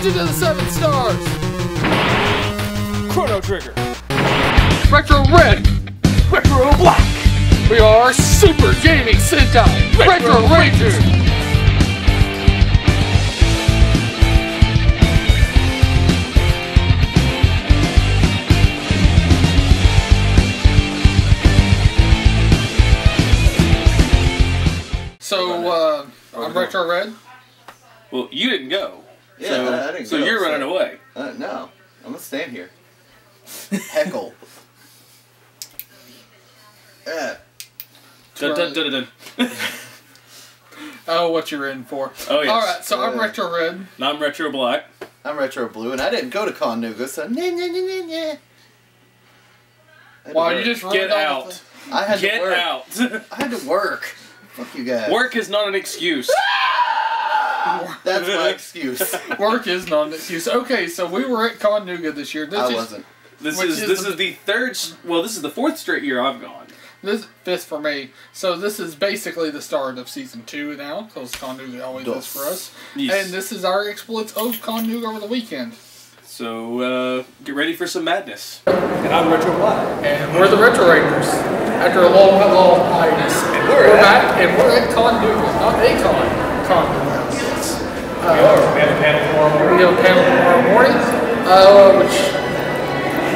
Legend of the Seven Stars. Chrono Trigger. Retro Red. Retro Black. We are Super Gaming Sentai Retro Rangers. So, I'm Retro Red. Well, you didn't go. Yeah, so, I didn't go. So you're running away. No, I'm gonna stand here. Heckle. Dun, dun, dun, dun, dun. Oh, what you're in for. Oh, yes. Alright, so I'm Retro Red. And I'm Retro Black. I'm Retro Blue, and I didn't go to ConNooga, so nah. Wow, you just Get out. I had Get to work. out. I had to work. Fuck you guys. Work is not an excuse. That's my excuse. Work is not an excuse. Okay, so we were at ConNooga this year. I wasn't. This is the third. Well, this is the fourth straight year I've gone. This fifth for me. So this is basically the start of season 2 now, because ConNooga always is for us. Yes. And this is our exploits of ConNooga over the weekend. So get ready for some madness. And I'm Retro Black. And we're the Retro Rangers. After a long hiatus. And we're back, and we're at ConNooga, not ConNooga. Yes. We have a panel tomorrow morning. We have a panel tomorrow morning, which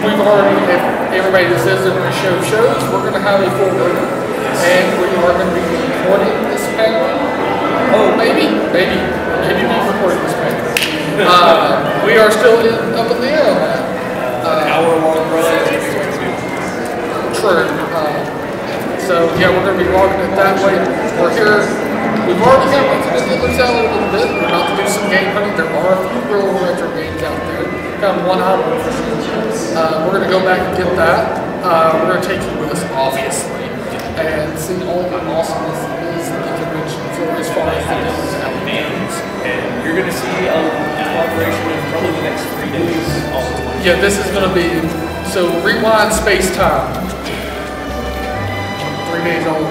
we've already, if everybody that says they're going to show shows, we're going to have a full room. And we are going to be recording this panel. Oh, maybe be recording this panel. We are still up in the air. An hour-long run. True. So yeah, we're going to be logging it that way. We're here. We've already got lots of dealers out a little bit. We're about to do some game hunting. There are a few real retro games out there. Got one out for sure. We're going to go back and get that. We're going to take you with us, obviously, and see all the awesomeness that is the convention for as far as the games and games. And you're going to see a collaboration in probably the next 3 days. Yeah, this is going to be, so rewind space time. 3 days old.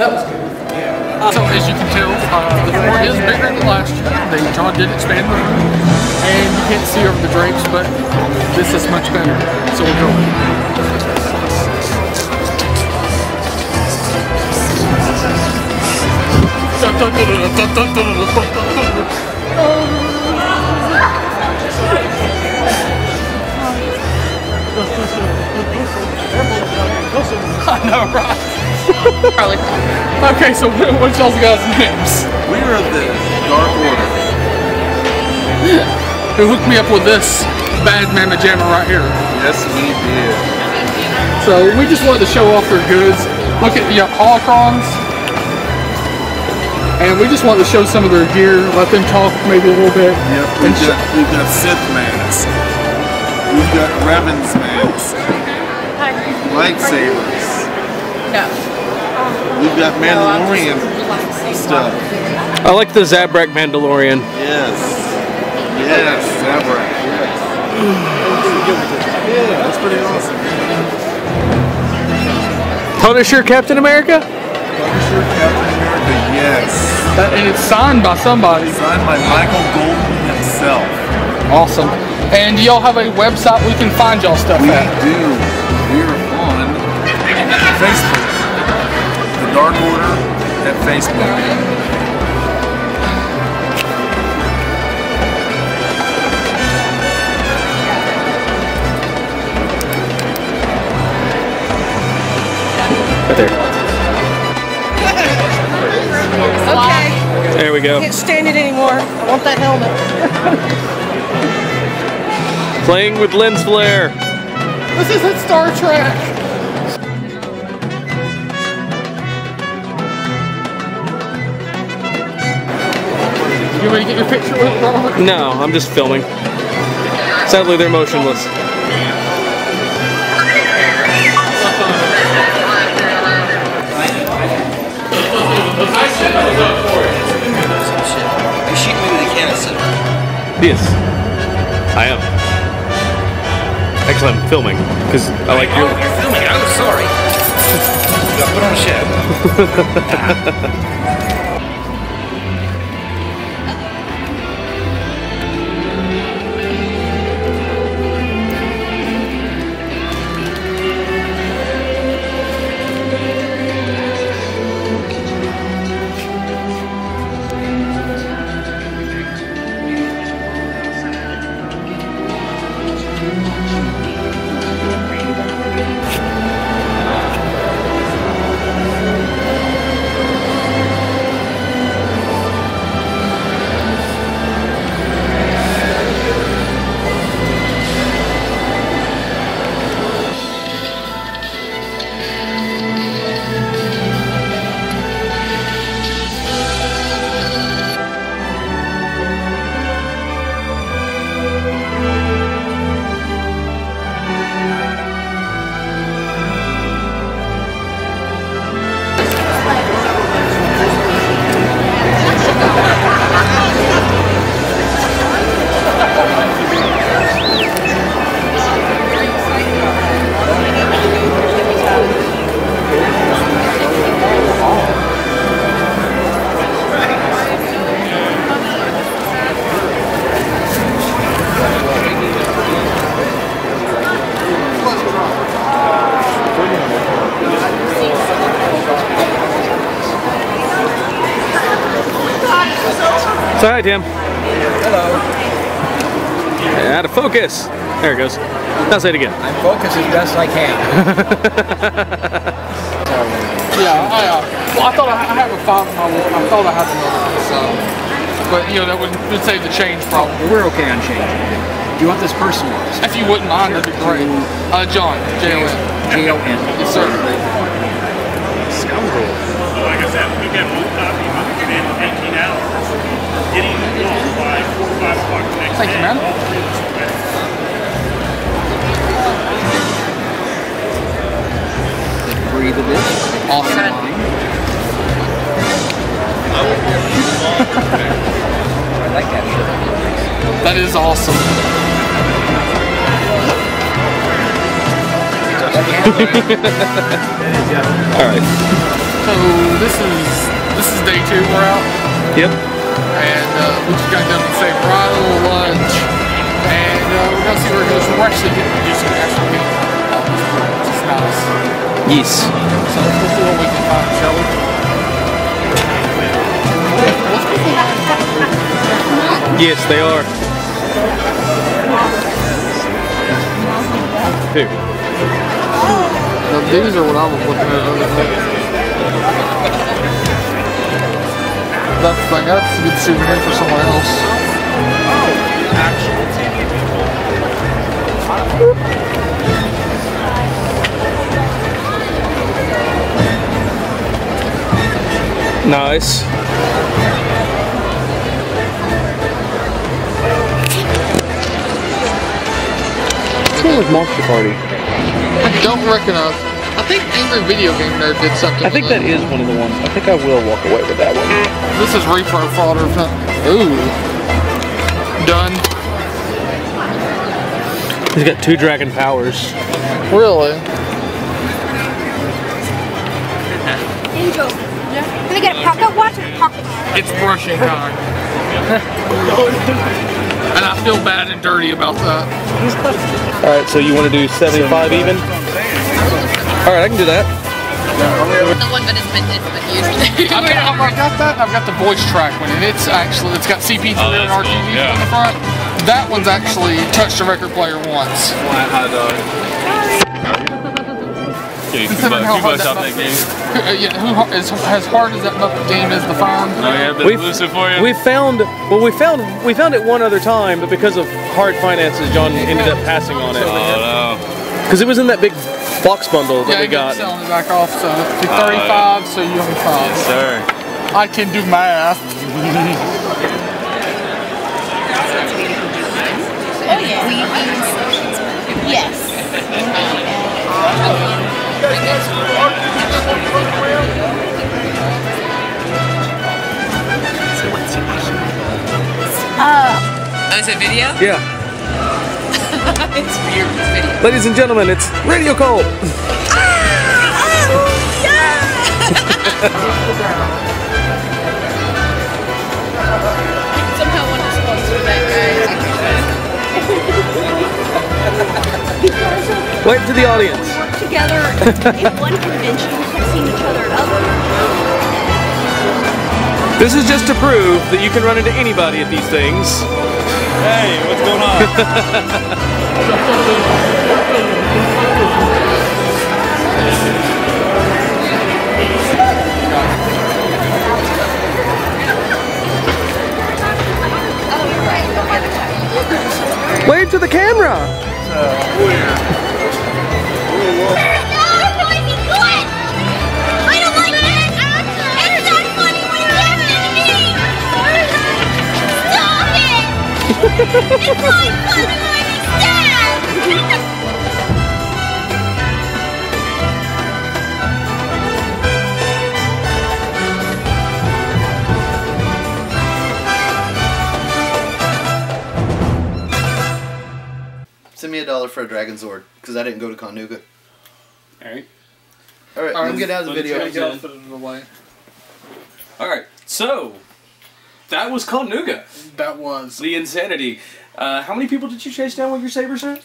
That was good. Yeah. So as you can tell, the floor is bigger than last year. John did expand the room. And you can't see over the drapes, but this is much better. So we'll go. I know, right? Okay, so what's y'all's guys' names? We are the Dark Order. Who hooked me up with this bad mamma jamma right here? Yes, we did. So we just wanted to show off their goods. Look at the holocrons. And we just wanted to show some of their gear, let them talk maybe a little bit. Yep, we've got Sith masks. We've got Revan's masks. Lightsabers. No. We've got Mandalorian stuff. I like the Zabrak Mandalorian. Yes. Yes, Zabrak. Yes. Yeah, that's pretty awesome. Punisher Captain America? Punisher Captain America, yes. And it's signed by somebody. Signed by Michael Golden himself. Awesome. And do y'all have a website we can find y'all stuff We at? do. We're on Facebook. The Dark Order at Facebook. Right there. Okay. There we go. Can't stand it anymore. I want that helmet. Playing with lens flare. This isn't Star Trek. You want to get your picture with it, Robert? No, I'm just filming. Sadly, they're motionless. You shoot me with a can of soda. Yes, I am. Actually, I'm filming because I like your. Oh, you're filming. I'm sorry. You got put on a show. Say hi, Tim. Hello. Out of focus. There it goes. Now say it again. I'm focused as best I can. Yeah, well, I thought I have a 5 in my wall. I thought I had another one, so. But, you know, that would save the change problem. We're okay on change. Do you want this personalized? If you wouldn't mind, that'd be great. John, J-O-N. J-O-N. Yes, sir. Scoundrel. Like I said, we get one copy in 18 hours. Getting it by 4 or 5 o'clock the next day. Thank you, man. Breathe a bit. Awesome. I like that shirt. That is awesome. Alright. So this is day 2 we're out. Yep. And we just got done with say bridal lunch. And we're gonna see where it goes. We're actually getting to do some actual game. Which is nice. Yes. So let's see what we can find, shall we? Yes, they are. Here. Now, these are what I was looking at other things. That's the thing, that's a good souvenir for someone else. Nice. What's going with Monster Party? I don't recognize. I think Angry Video Game Nerd did something. I think that is one of the ones. I think I will walk away with that one. This is repro fodder. Ooh. Done. He's got 2 dragon powers. Really? Angel, can I get a pocket watch or a pocket watch? It's brushing time. And I feel bad and dirty about that. Alright, so you want to do 75 even? Alright, I can do that. The one that is minted, but usually. I've got that. I've got the voice track one, and it's got CP3 and RGB on the front. That one's actually touched the record player once. Yeah, you bust out that game. Yeah, as hard as that Muppet game is to find. Oh yeah, been elusive for you. We found it one other time, but because of hard finances, John ended up passing on it. Oh no. Because it was in that big box bundle that we got. Yeah, selling it back off, so 35, so you only 5. Yes, sir. I can do math. Oh yeah. Yes. Oh, it's a video? Yeah. It's weird, it's video. Ladies and gentlemen, it's Radio Call. Somehow want to sponsor that guy. Wait to the audience. Work together in one convention. We have seen each other at other. This is just to prove that you can run into anybody at these things. Hey, what's going on? Wave to the camera. It's like funny Send me $1 for a Dragon Zord, because I didn't go to ConNooga. Alright. Alright, I'm getting out of the video. Alright, so that was ConNooga. That was. The insanity. How many people did you chase down with your saber, sir?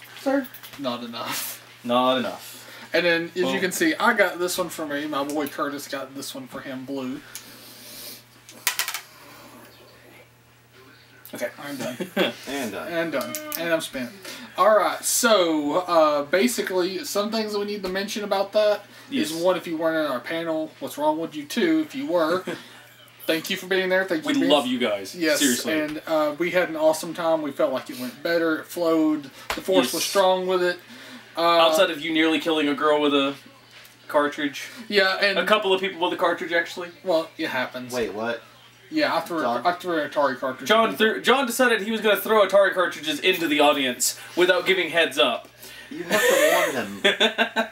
Not enough. Not enough. And then, as you can see, I got this one for me. My boy Curtis got this one for him, blue. Okay. I'm done. And And done. And I'm spent. Alright, so basically, some things that we need to mention about that is one, if you weren't in our panel, what's wrong with you? Two, if you were, thank you for being there. Thank you. We love you guys. Yes, Seriously. and we had an awesome time. We felt like it went better. It flowed. The force was strong with it. Outside of you nearly killing a girl with a cartridge. Yeah, and a couple of people with a cartridge, actually. Well, it happens. Wait, what? Yeah, I threw an Atari cartridge. John decided he was going to throw Atari cartridges into the audience without giving heads up. You have to warn them.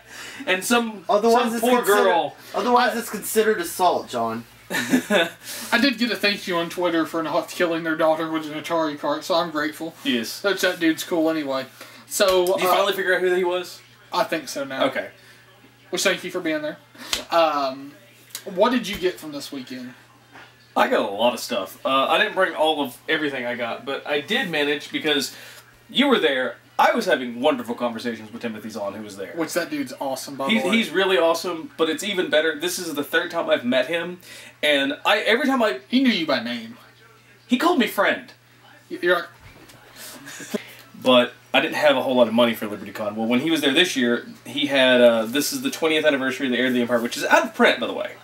And some Otherwise, poor girl. Otherwise, it's considered assault, John. I did get a thank you on Twitter for not killing their daughter with an Atari cart, so I'm grateful. Yes. That dude's cool anyway. So, did you finally figure out who he was? I think so now. Okay. Well, thank you for being there. What did you get from this weekend? I got a lot of stuff. I didn't bring all of everything I got, but I did manage because you were there. I was having wonderful conversations with Timothy Zahn, who was there. Which that dude's awesome, by the way. He's really awesome, but it's even better. This is the third time I've met him, and every time He knew you by name. He called me friend. You're like... But I didn't have a whole lot of money for LibertyCon. Well, when he was there this year, he had, this is the 20th anniversary of the Heir to the Empire, which is out of print, by the way.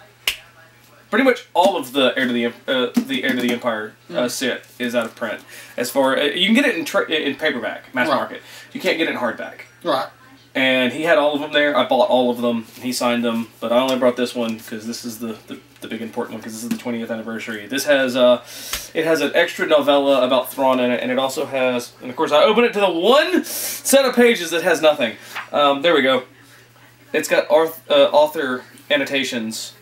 Pretty much all of the Heir to the Empire set is out of print. As far you can get it in paperback, mass market. You can't get it in hardback. Right. And he had all of them there. I bought all of them. He signed them, but I only brought this one because this is the big important one because this is the 20th anniversary. This has it has an extra novella about Thrawn in it, and it also has, and of course I open it to the one set of pages that has nothing. There we go. It's got author annotations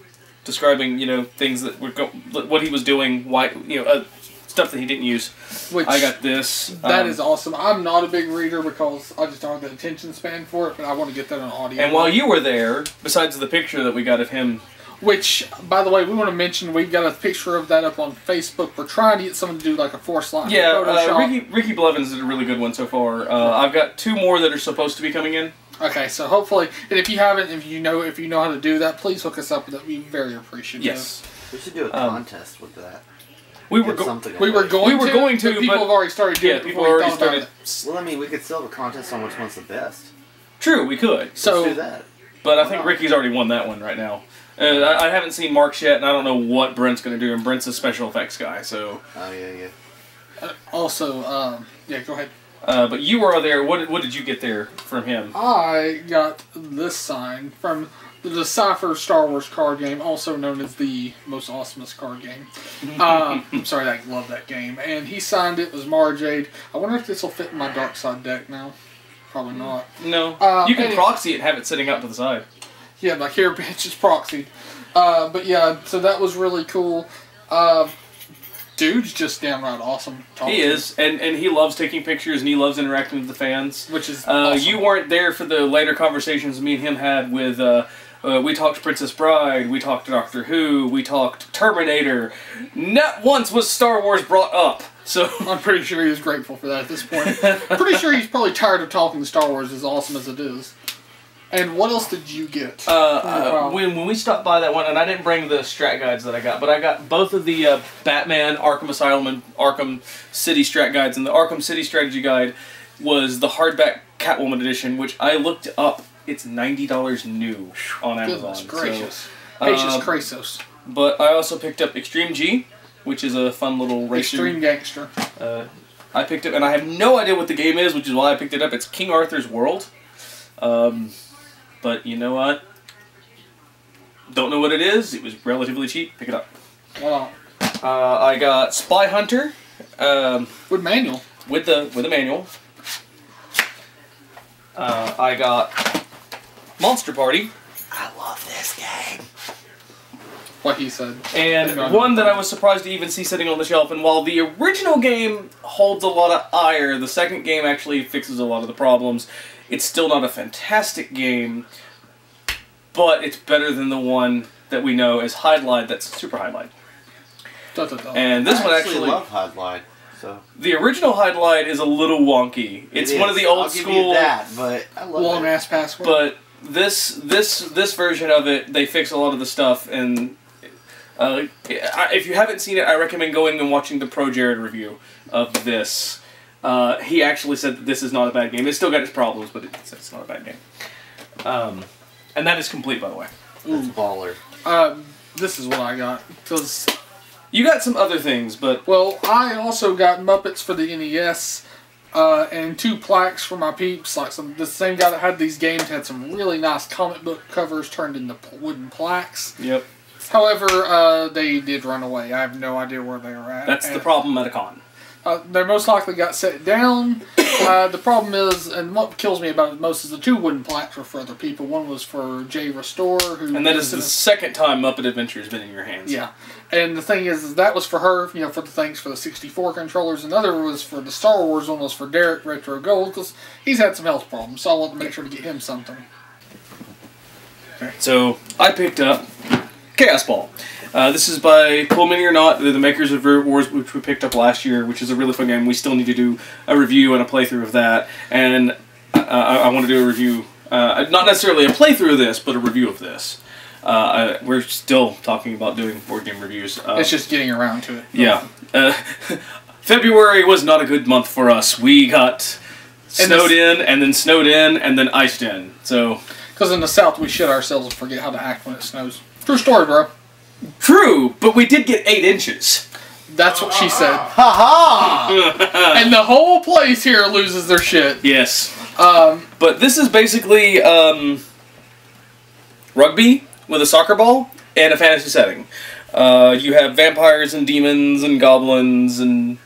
describing, you know, things that were what he was doing, why, you know, stuff that he didn't use. Which I got this. That is awesome. I'm not a big reader because I just don't have the attention span for it, but I want to get that on audio. And while you were there, besides the picture that we got of him, which, by the way, we want to mention we've got a picture of that up on Facebook. We're trying to get someone to do like a force line. Yeah, Ricky Blevins did a really good one so far. I've got 2 more that are supposed to be coming in. Okay, so hopefully, and if you haven't, if you know how to do that, please hook us up. That'd be very appreciative. Yes, we should do a contest with that. We were going to, but people have already started doing it. People already started. Well, I mean, we could still have a contest on which one's the best. True, we could. So let's do that. But I think Ricky's already won that one right now. I haven't seen Mark's yet, and I don't know what Brent's going to do. And Brent's a special effects guy, so. Oh yeah. Also, yeah, go ahead. But you were there. What did you get there from him? I got this sign from the Decipher Star Wars card game, also known as the most awesomest card game. I'm sorry, I love that game. And he signed it. It was Mara Jade. I wonder if this will fit in my Dark Side deck now. Probably not. No. You can proxy it and have it sitting out to the side. Yeah, like here, bitch, is proxied. But yeah, so that was really cool. Dude's just downright awesome. He is, and he loves taking pictures, and he loves interacting with the fans. Which is awesome. You weren't there for the later conversations me and him had with, we talked Princess Bride, we talked Doctor Who, we talked Terminator. Not once was Star Wars brought up. So I'm pretty sure he was grateful for that at this point. Pretty sure he's probably tired of talking Star Wars, as awesome as it is. And what else did you get? When we stopped by that one, and I didn't bring the strat guides that I got, but I got both of the Batman, Arkham Asylum, and Arkham City strat guides, and the Arkham City strategy guide was the hardback Catwoman edition, which I looked up. It's $90 new on Amazon. Goodness gracious. So, Patience Krasos. But I also picked up Extreme G, which is a fun little racer. Extreme Gangster. I picked it, and I have no idea what the game is, which is why I picked it up. It's King Arthur's World. But you know what? Don't know what it is. It was relatively cheap. Pick it up. Wow. I got Spy Hunter. With manual. With the manual. I got Monster Party. I love this game. What he said. And one that I was surprised to even see sitting on the shelf. And while the original game holds a lot of ire, the second game actually fixes a lot of the problems. It's still not a fantastic game, but it's better than the one that we know as Hydlide, that's Super Hydlide. And this one actually... I love Hydlide. So. The original Hydlide is a little wonky. It's one of the old school... I'll give you that, but I love long-ass password. But this version of it, they fix a lot of the stuff, and If you haven't seen it, I recommend going and watching the Pro Jared review of this. He actually said that this is not a bad game. It's still got its problems, but it's not a bad game. And that is complete, by the way. That's baller. This is what I got. 'Cause you got some other things, but... Well, I also got Muppets for the NES, and 2 plaques for my peeps. Like the same guy that had these games had some really nice comic book covers turned into wooden plaques. Yep. However, they did run away. I have no idea where they are at. That's the problem at a con. They most likely got set down. The problem is, and what kills me about it most is the 2 wooden plaques were for other people. One was for Jay Restore, who... And that is the second time Muppet Adventure has been in your hands. Yeah. And the thing is that was for her, you know, for the things for the 64 controllers. Another was for the Star Wars one, was for Derek Retro Gold, because he's had some health problems, so I wanted to make sure to get him something. Okay. So, I picked up Chaos Ball. This is by Cool Mini or Not, the makers of Root Wars, which we picked up last year, which is a really fun game. We still need to do a review and a playthrough of that. And I want to do a review, not necessarily a playthrough of this, but a review of this. We're still talking about doing board game reviews. It's just getting around to it. Yeah. February was not a good month for us. We got snowed in, and then snowed in, and then iced in. So, because in the South, we shit ourselves and forget how to act when it snows. True story, bro. True, but we did get 8 inches. That's what she said. Ha ha! And the whole place here loses their shit. Yes. But this is basically rugby with a soccer ball and a fantasy setting. You have vampires and demons and goblins and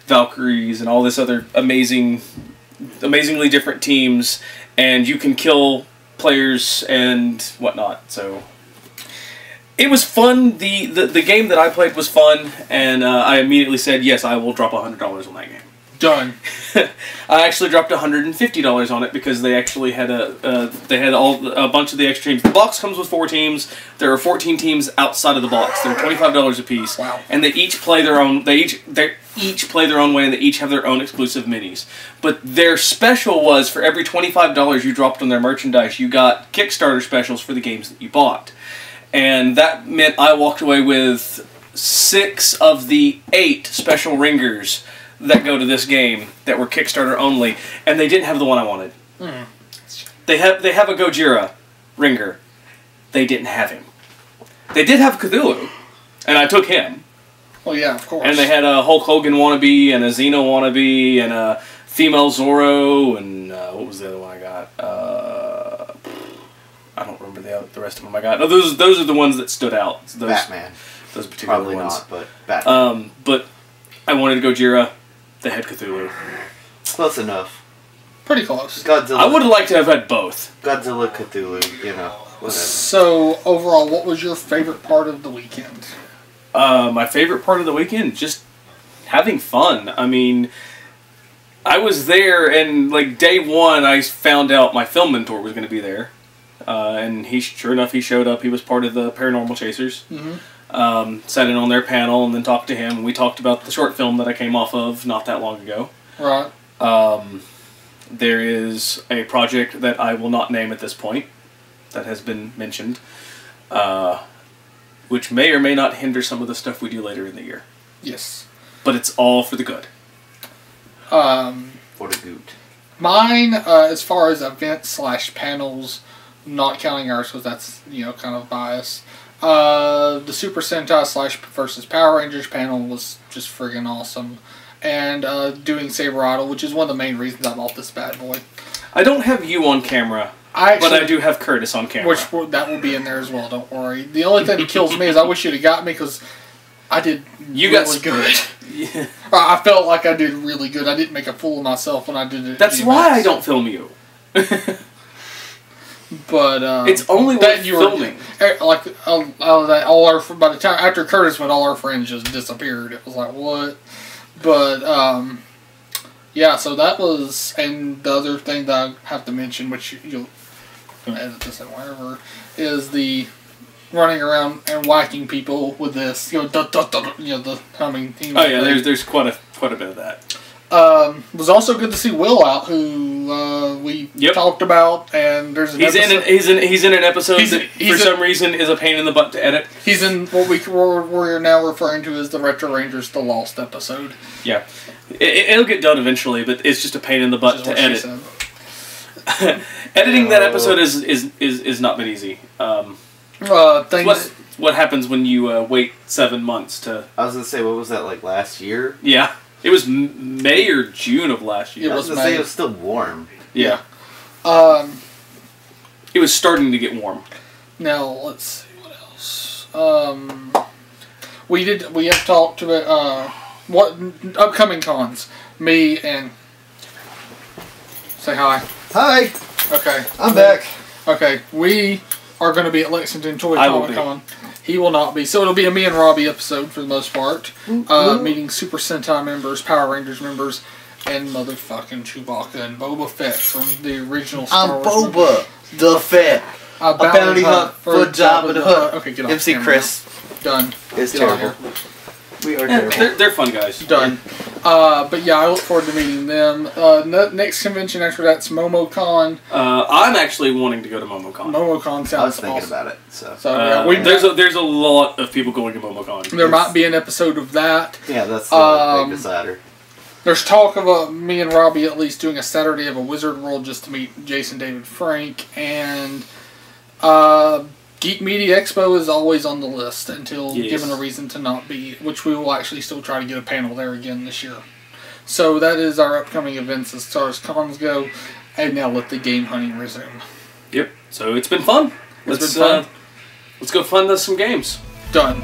Valkyries and all this other amazingly different teams, and you can kill players and whatnot. So it was fun. The game that I played was fun, and I immediately said, yes, I will drop $100 on that game. Done. I actually dropped $150 on it because they actually had a bunch of the extra teams. The box comes with 4 teams. There are 14 teams outside of the box. They're $25 a piece. Wow. And they each play their own. They each play their own way, and they each have their own exclusive minis. But their special was for every $25 you dropped on their merchandise, you got Kickstarter specials for the games that you bought. And that meant I walked away with 6 of the 8 special ringers that go to this game that were Kickstarter only, and they didn't have the one I wanted. Mm. They have a Gojira ringer. They didn't have him. They did have Cthulhu, and I took him. Well, yeah, of course. And they had a Hulk Hogan wannabe, and a Xeno wannabe, and a female Zorro, and what was the other one I got? I don't remember the rest of them I got. No, those are the ones that stood out. Those, Batman. Those particular Probably ones. not, but Batman. But I wanted Gojira. They had Cthulhu. Close enough. Pretty close. Godzilla. I would have liked to have had both. Godzilla, Cthulhu, you know, whatever. So, overall, what was your favorite part of the weekend? My favorite part of the weekend? Just having fun. I mean, I was there, and like day 1, I found out my film mentor was going to be there. And sure enough, he showed up. He was part of the Paranormal Chasers. Mm-hmm. Sat in on their panel and then talked to him. And we talked about the short film that I came off of not that long ago. Right. There is a project that I will not name at this point that has been mentioned, which may or may not hinder some of the stuff we do later in the year. Yes. But it's all for the good. For the goot. Mine, as far as events/panels, not counting ours because that's, you know, kind of biased. The Super Sentai / versus Power Rangers panel was just friggin' awesome. And doing Saber Idol, which is one of the main reasons I bought this bad boy. I don't have you on camera, but I do have Curtis on camera. That will be in there as well, don't worry. The only thing that kills me is I wish you'd have got me because I did really good. Yeah. I felt like I did really good. I didn't make a fool of myself when I did it. That's why I don't film you. But it's only when you're filming. Like by the time after Curtis went, all our friends just disappeared. It was like what? But yeah. So that was, and the other thing that I have to mention, which you'll gonna edit this in whatever, is the running around and whacking people with this. You know, the humming. Oh yeah, there's quite a bit of that. It was also good to see Will out, who who we Yep. talked about, and there's an episode. He's in an episode that he's for some reason is a pain in the butt to edit. He's in what we're now referring to as the Retro Rangers The Lost episode. Yeah. It'll get done eventually, but it's just a pain in the butt to edit. Editing that episode is not been easy. What happens when you wait 7 months to... I was going to say, what was that, like last year? Yeah. It was May or June of last year. I was going to say it was still warm. Yeah. It was starting to get warm. Now, let's see what else. We have talked about what upcoming cons. Me and... Say hi. Hi. Okay. I'm back. Okay. We are going to be at Lexington Toy I will Comic Con. He will not be. So it'll be a me and Robbie episode for the most part. Meeting Super Sentai members, Power Rangers members, and motherfucking Chewbacca and Boba Fett from the original Star Wars. I'm Boba the Fett. A bounty hunt for Jabba the Hutt. Okay, get off. MC Chris. Done. It's get terrible. We are terrible. They're fun guys. Done. But yeah, I look forward to meeting them. Next convention after that's MomoCon. I'm actually wanting to go to MomoCon. MomoCon sounds I was thinking awesome. about it. So yeah, there's a lot of people going to MomoCon. There might be an episode of that. Yeah, that's the big decider. There's talk of me and Robbie at least doing a Saturday of a Wizard World just to meet Jason David Frank, and Geek Media Expo is always on the list until given a reason to not be, which we will actually still try to get a panel there again this year. So that is our upcoming events as far as cons go, and now let the game hunting resume. Yep. So it's been fun. Let's go fund us some games. Done.